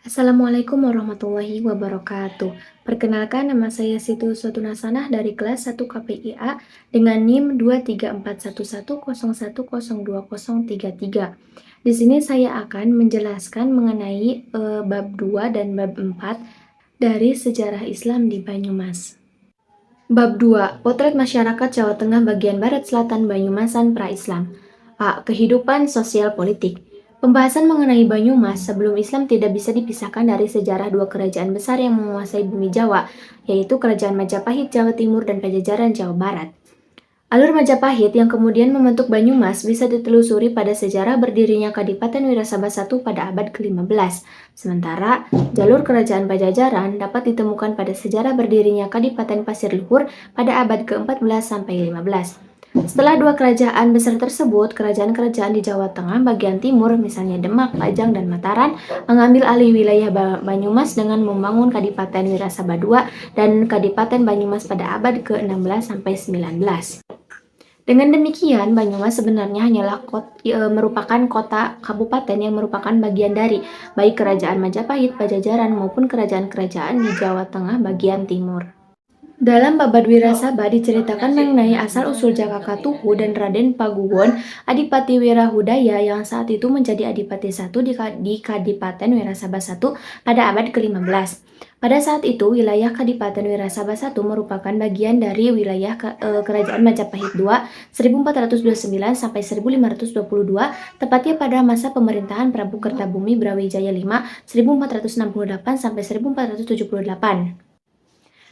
Assalamualaikum warahmatullahi wabarakatuh. Perkenalkan, nama saya Situ Suatuna Sanah dari kelas 1 KPIA dengan NIM 2341101102033. Di sini saya akan menjelaskan mengenai bab 2 dan bab 4 dari sejarah Islam di Banyumas. Bab 2, Potret Masyarakat Jawa Tengah bagian Barat Selatan Banyumasan Pra-Islam. A. Kehidupan sosial politik. Pembahasan mengenai Banyumas sebelum Islam tidak bisa dipisahkan dari sejarah dua kerajaan besar yang menguasai bumi Jawa, yaitu Kerajaan Majapahit Jawa Timur dan Pajajaran Jawa Barat. Alur Majapahit yang kemudian membentuk Banyumas bisa ditelusuri pada sejarah berdirinya Kadipaten Wirasaba I pada abad ke-15. Sementara, jalur Kerajaan Pajajaran dapat ditemukan pada sejarah berdirinya Kadipaten Pasir Luhur pada abad ke-14 sampai 15. Setelah dua kerajaan besar tersebut, kerajaan-kerajaan di Jawa Tengah bagian timur, misalnya Demak, Pajang, dan Mataram, mengambil alih wilayah Banyumas dengan membangun Kadipaten Wirasaba II dan Kadipaten Banyumas pada abad ke-16 sampai 19. Dengan demikian, Banyumas sebenarnya hanyalah merupakan kota kabupaten yang merupakan bagian dari baik Kerajaan Majapahit, Pajajaran maupun kerajaan-kerajaan di Jawa Tengah bagian timur. Dalam Babad Wirasaba diceritakan mengenai asal-usul Jakakatuhu dan Raden Paguwon, Adipati Wirahudaya yang saat itu menjadi Adipati I di Kadipaten Wirasaba I pada abad ke-15. Pada saat itu, wilayah Kadipaten Wirasaba I merupakan bagian dari wilayah Kerajaan Majapahit II 1429 sampai 1522, tepatnya pada masa pemerintahan Prabu Kertabumi Brawijaya V 1468 sampai 1478.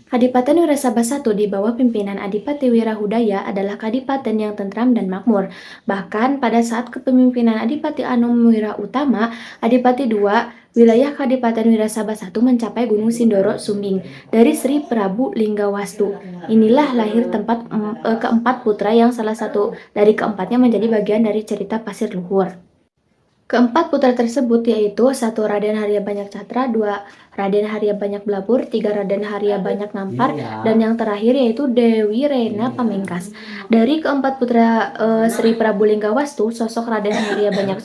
Kadipaten Wirasaba I di bawah pimpinan Adipati Wirahudaya adalah kadipaten yang tentram dan makmur. Bahkan pada saat kepemimpinan Adipati Anom Wirautama, Adipati II, wilayah Kadipaten Wirasaba I mencapai Gunung Sindoro Sumbing dari Sri Prabu Linggawatu. Inilah lahir keempat putra yang salah satu dari keempatnya menjadi bagian dari cerita Pasir Luhur. Keempat putra tersebut yaitu 1. Raden Harya Banyak Catra, 2. Raden Harya Banyak Blabur, 3. Raden Harya Banyak Nampar, dan yang terakhir yaitu Dewi Rena Pamengkas. Dari keempat putra Sri Prabu Linggawatu, sosok Raden Harya Banyak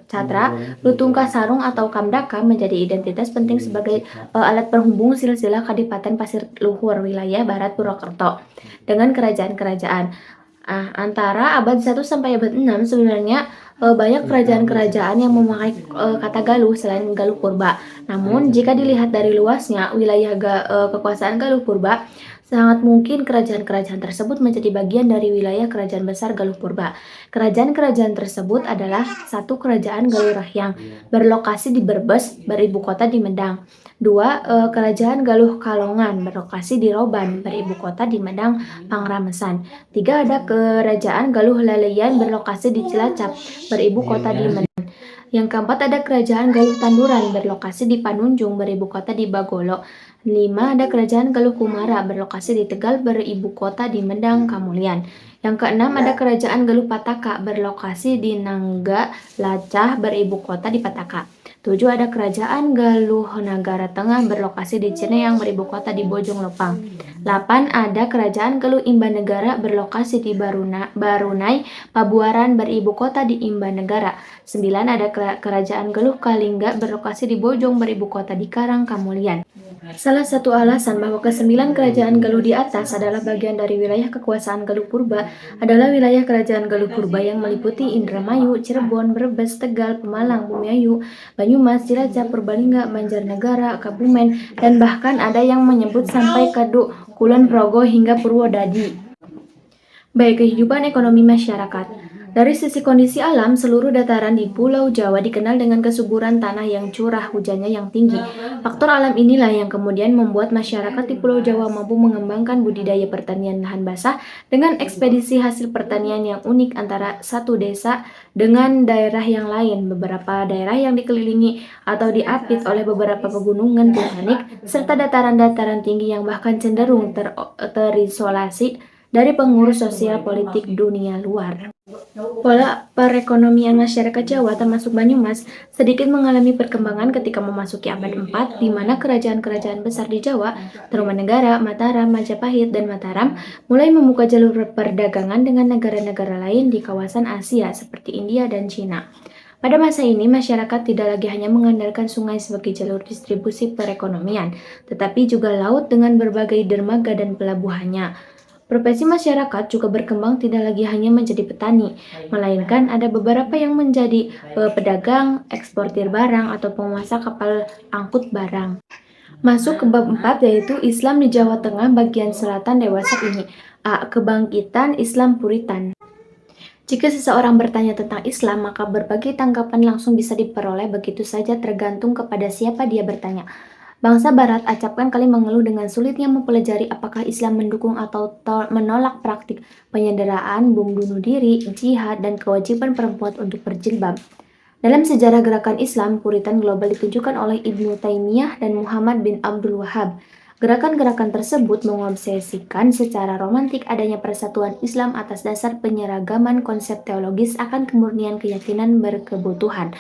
Catra, Lutungka Sarung atau Kamdaka menjadi identitas penting sebagai alat penghubung silsilah Kadipaten Pasir Luhur wilayah Barat Purwokerto dengan kerajaan-kerajaan. Antara abad 1 sampai abad 6 sebenarnya banyak kerajaan-kerajaan yang memakai kata Galuh selain Galuh Purba. Namun jika dilihat dari luasnya wilayah kekuasaan Galuh Purba, sangat mungkin kerajaan-kerajaan tersebut menjadi bagian dari wilayah kerajaan besar Galuh Purba. Kerajaan-kerajaan tersebut adalah 1. Kerajaan Galuh Rahyang berlokasi di Brebes, beribu kota di Medang. 2. Kerajaan Galuh Kalongan berlokasi di Roban, beribu kota di Medang, Pangramesan. 3. Ada Kerajaan Galuh Laleyan berlokasi di Cilacap, beribu kota di Medan. Yang keempat ada Kerajaan Galuh Tanduran berlokasi di Panunjung, beribu kota di Bagolo. 5. Ada Kerajaan Galuh Kumara berlokasi di Tegal, beribu kota di Medang, Kamulian. Yang keenam ada Kerajaan Galuh Pataka berlokasi di Nangga Lacah, beribu kota di Pataka. 7. Ada Kerajaan Galuh Nagara Tengah berlokasi di Cineang, beribu kota di Bojong Lopang. 8. Ada Kerajaan Galuh Imbanegara berlokasi di Barunai, Pabuaran, beribu kota di Imbanegara. 9. Ada Kerajaan Galuh Kalingga berlokasi di Bojong, beribu kota di Karang, Kamulian. Salah satu alasan bahwa ke-9 kerajaan Galuh di atas adalah bagian dari wilayah kekuasaan Galuh Purba adalah wilayah kerajaan Galuh Purba yang meliputi Indramayu, Cirebon, Brebes, Tegal, Pemalang, Bumiayu, Banyumas, Cilacap, Purbalingga, Banjarnegara, Kebumen, dan bahkan ada yang menyebut sampai ke Kulon Progo hingga Purwodadi. Baik, kehidupan ekonomi masyarakat. Dari sisi kondisi alam, seluruh dataran di Pulau Jawa dikenal dengan kesuburan tanah yang curah hujannya yang tinggi. Faktor alam inilah yang kemudian membuat masyarakat di Pulau Jawa mampu mengembangkan budidaya pertanian lahan basah dengan ekspedisi hasil pertanian yang unik antara satu desa dengan daerah yang lain. Beberapa daerah yang dikelilingi atau diapit oleh beberapa pegunungan vulkanik serta dataran-dataran tinggi yang bahkan cenderung terisolasi dari pengurus sosial politik dunia luar. Pola perekonomian masyarakat Jawa termasuk Banyumas sedikit mengalami perkembangan ketika memasuki abad 4 di mana kerajaan-kerajaan besar di Jawa, Tarumanegara, Mataram, Majapahit, dan Mataram mulai membuka jalur perdagangan dengan negara-negara lain di kawasan Asia seperti India dan Cina. Pada masa ini, masyarakat tidak lagi hanya mengandalkan sungai sebagai jalur distribusi perekonomian, tetapi juga laut dengan berbagai dermaga dan pelabuhannya. Profesi masyarakat juga berkembang tidak lagi hanya menjadi petani, melainkan ada beberapa yang menjadi pedagang, eksportir barang, atau penguasa kapal angkut barang. Masuk ke bab 4 yaitu Islam di Jawa Tengah bagian selatan dewasa ini. A. Kebangkitan Islam Puritan. Jika seseorang bertanya tentang Islam, maka berbagai tanggapan langsung bisa diperoleh begitu saja tergantung kepada siapa dia bertanya. Bangsa Barat acapkan kali mengeluh dengan sulitnya mempelajari apakah Islam mendukung atau menolak praktik penyanderaan, bom bunuh diri, jihad, dan kewajiban perempuan untuk berjilbab. Dalam sejarah gerakan Islam, Puritan global ditunjukkan oleh Ibnu Taimiyah dan Muhammad bin Abdul Wahab. Gerakan-gerakan tersebut mengobsesikan secara romantik adanya persatuan Islam atas dasar penyeragaman konsep teologis akan kemurnian keyakinan berkebutuhan.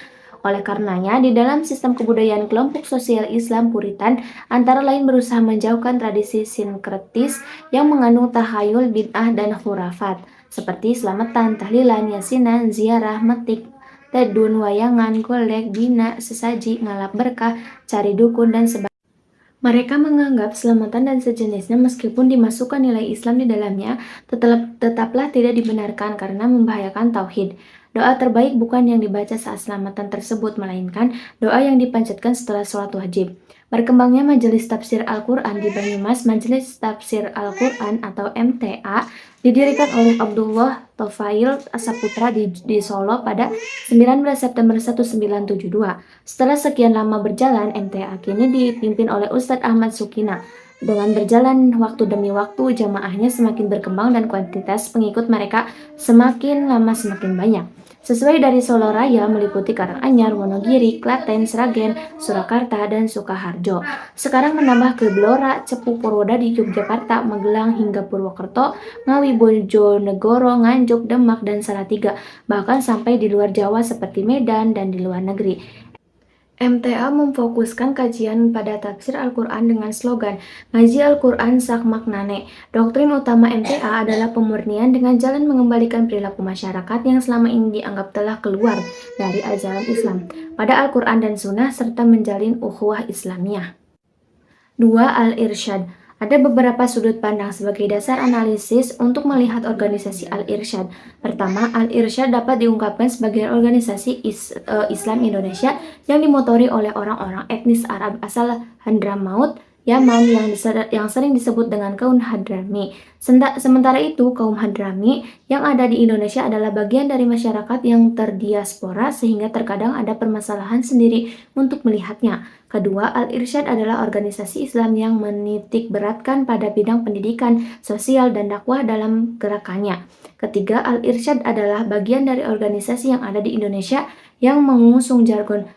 Oleh karenanya, di dalam sistem kebudayaan kelompok sosial Islam Puritan antara lain berusaha menjauhkan tradisi sinkretis yang mengandung tahayul, bid'ah, dan khurafat, seperti selamatan, tahlilan, yasinan, ziarah, metik, tedun, wayangan, golek, bina, sesaji, ngalap berkah, cari dukun, dan sebagainya. Mereka menganggap selamatan dan sejenisnya meskipun dimasukkan nilai Islam di dalamnya, tetaplah tidak dibenarkan karena membahayakan tauhid. Doa terbaik bukan yang dibaca saat selamatan tersebut, melainkan doa yang dipanjatkan setelah sholat wajib. Berkembangnya Majelis Tafsir Al-Quran di Banyumas, Majelis Tafsir Al-Quran atau MTA, didirikan oleh Abdullah Tofail Saputra di Solo pada 19 September 1972. Setelah sekian lama berjalan, MTA kini dipimpin oleh Ustadz Ahmad Sukina. Dengan berjalan waktu demi waktu, jamaahnya semakin berkembang dan kuantitas pengikut mereka semakin lama semakin banyak. Sesuai dari Solo Raya meliputi Karanganyar, Wonogiri, Klaten, Sragen, Surakarta, dan Sukoharjo. Sekarang menambah ke Blora, Cepu, Purwoda di Yogyakarta, Magelang, hingga Purwokerto, Ngawi, Bojonegoro, Nganjuk, Demak, dan Salatiga. Bahkan sampai di luar Jawa seperti Medan dan di luar negeri. MTA memfokuskan kajian pada tafsir Al-Quran dengan slogan Ngaji Al-Quran Sak Maknane. Doktrin utama MTA adalah pemurnian dengan jalan mengembalikan perilaku masyarakat yang selama ini dianggap telah keluar dari ajaran Islam pada Al-Quran dan Sunnah serta menjalin ukhuwah Islamiyah. 2. Al-Irsyad. Ada beberapa sudut pandang sebagai dasar analisis untuk melihat organisasi Al-Irsyad. Pertama, Al-Irsyad dapat diungkapkan sebagai organisasi Islam Indonesia yang dimotori oleh orang-orang etnis Arab asal Hadramaut, Yaman yang sering disebut dengan kaum Hadrami. Sementara itu, kaum Hadrami yang ada di Indonesia adalah bagian dari masyarakat yang terdiaspora sehingga terkadang ada permasalahan sendiri untuk melihatnya. Kedua, Al-Irsyad adalah organisasi Islam yang menitik beratkan pada bidang pendidikan, sosial, dan dakwah dalam gerakannya. Ketiga, Al-Irsyad adalah bagian dari organisasi yang ada di Indonesia yang mengusung jargon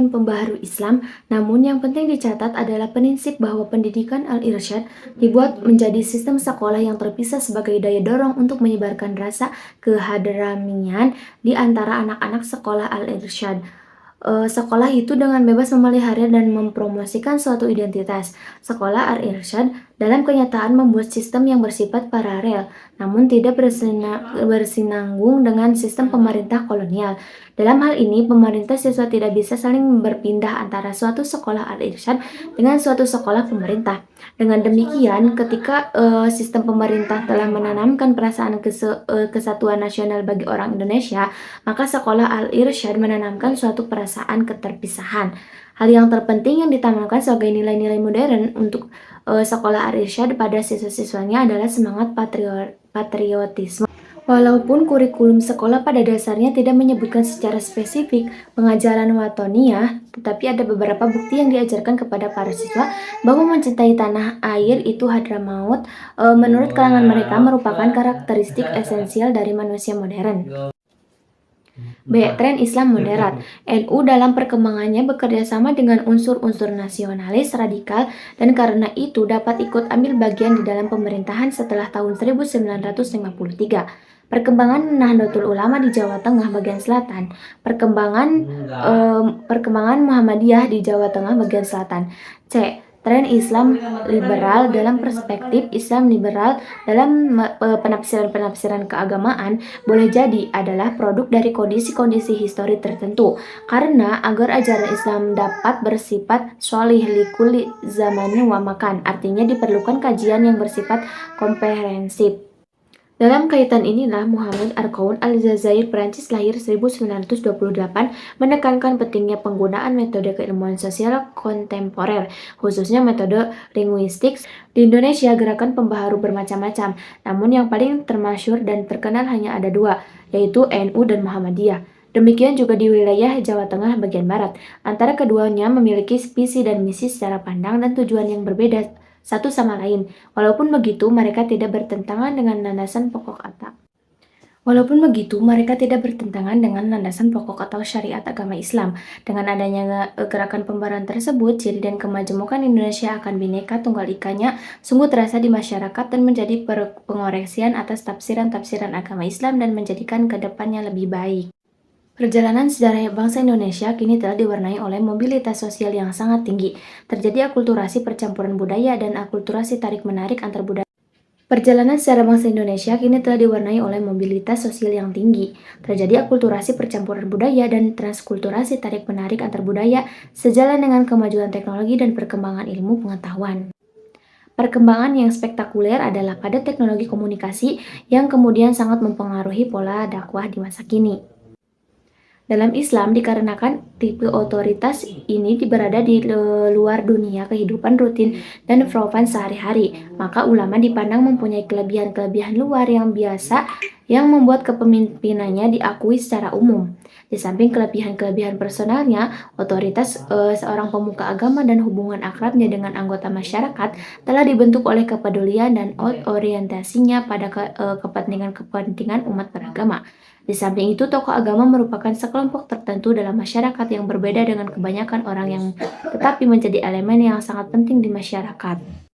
pembaharu Islam, namun yang penting dicatat adalah prinsip bahwa pendidikan Al-Irsyad dibuat menjadi sistem sekolah yang terpisah sebagai daya dorong untuk menyebarkan rasa kehadramian di antara anak-anak sekolah Al-Irsyad. Sekolah itu dengan bebas memelihara dan mempromosikan suatu identitas. Sekolah Al-Irsyad dalam kenyataan membuat sistem yang bersifat paralel, namun tidak bersinanggung dengan sistem pemerintah kolonial. Dalam hal ini, pemerintah siswa tidak bisa saling berpindah antara suatu sekolah Al-Irsyad dengan suatu sekolah pemerintah. Dengan demikian, ketika sistem pemerintah telah menanamkan perasaan kesatuan nasional bagi orang Indonesia, maka sekolah Al-Irsyad menanamkan suatu perasaan keterpisahan. Hal yang terpenting yang ditanamkan sebagai nilai-nilai modern untuk sekolah Al-Irsyad pada siswa-siswanya adalah semangat patriotisme. Walaupun kurikulum sekolah pada dasarnya tidak menyebutkan secara spesifik pengajaran watoniyah, tetapi ada beberapa bukti yang diajarkan kepada para siswa bahwa mencintai tanah air itu Hadramaut menurut kalangan mereka merupakan karakteristik esensial dari manusia modern. B. Tren Islam moderat. NU dalam perkembangannya bekerja sama dengan unsur-unsur nasionalis radikal dan karena itu dapat ikut ambil bagian di dalam pemerintahan setelah tahun 1953. Perkembangan Nahdlatul Ulama di Jawa Tengah bagian selatan. Perkembangan Muhammadiyah di Jawa Tengah bagian selatan. C. tren Islam liberal dalam perspektif Islam liberal dalam penafsiran-penafsiran keagamaan boleh jadi adalah produk dari kondisi-kondisi histori tertentu. Karena agar ajaran Islam dapat bersifat sholih likuli zamani wa makan, artinya diperlukan kajian yang bersifat komprehensif. Dalam kaitan inilah Muhammad Arkoun Aljazair Perancis lahir 1928 menekankan pentingnya penggunaan metode keilmuan sosial kontemporer, khususnya metode linguistik. Di Indonesia gerakan pembaharu bermacam-macam, namun yang paling termasyhur dan terkenal hanya ada dua, yaitu NU dan Muhammadiyah. Demikian juga di wilayah Jawa Tengah bagian barat. Antara keduanya memiliki visi dan misi secara pandang dan tujuan yang berbeda satu sama lain. Walaupun begitu, mereka tidak bertentangan dengan landasan pokok atau syariat agama Islam. Dengan adanya gerakan pembaruan tersebut, ciri dan kemajemukan Indonesia akan Bhinneka Tunggal Ikanya sungguh terasa di masyarakat dan menjadi pengoreksian atas tafsiran-tafsiran agama Islam dan menjadikan ke depannya lebih baik. Perjalanan sejarah bangsa Indonesia kini telah diwarnai oleh mobilitas sosial yang sangat tinggi. Terjadi akulturasi percampuran budaya dan akulturasi tarik-menarik antar budaya. Perjalanan sejarah bangsa Indonesia kini telah diwarnai oleh mobilitas sosial yang tinggi. Terjadi akulturasi percampuran budaya dan transkulturasi tarik-menarik antar budaya sejalan dengan kemajuan teknologi dan perkembangan ilmu pengetahuan. Perkembangan yang spektakuler adalah pada teknologi komunikasi yang kemudian sangat mempengaruhi pola dakwah di masa kini. Dalam Islam, dikarenakan tipe otoritas ini berada di luar dunia kehidupan rutin dan profan sehari-hari, maka ulama dipandang mempunyai kelebihan-kelebihan luar yang biasa yang membuat kepemimpinannya diakui secara umum. Di samping kelebihan-kelebihan personalnya, otoritas seorang pemuka agama dan hubungan akrabnya dengan anggota masyarakat telah dibentuk oleh kepedulian dan orientasinya pada kepentingan umat beragama. Di samping itu, tokoh agama merupakan sekelompok tertentu dalam masyarakat yang berbeda dengan kebanyakan orang yang tetapi menjadi elemen yang sangat penting di masyarakat.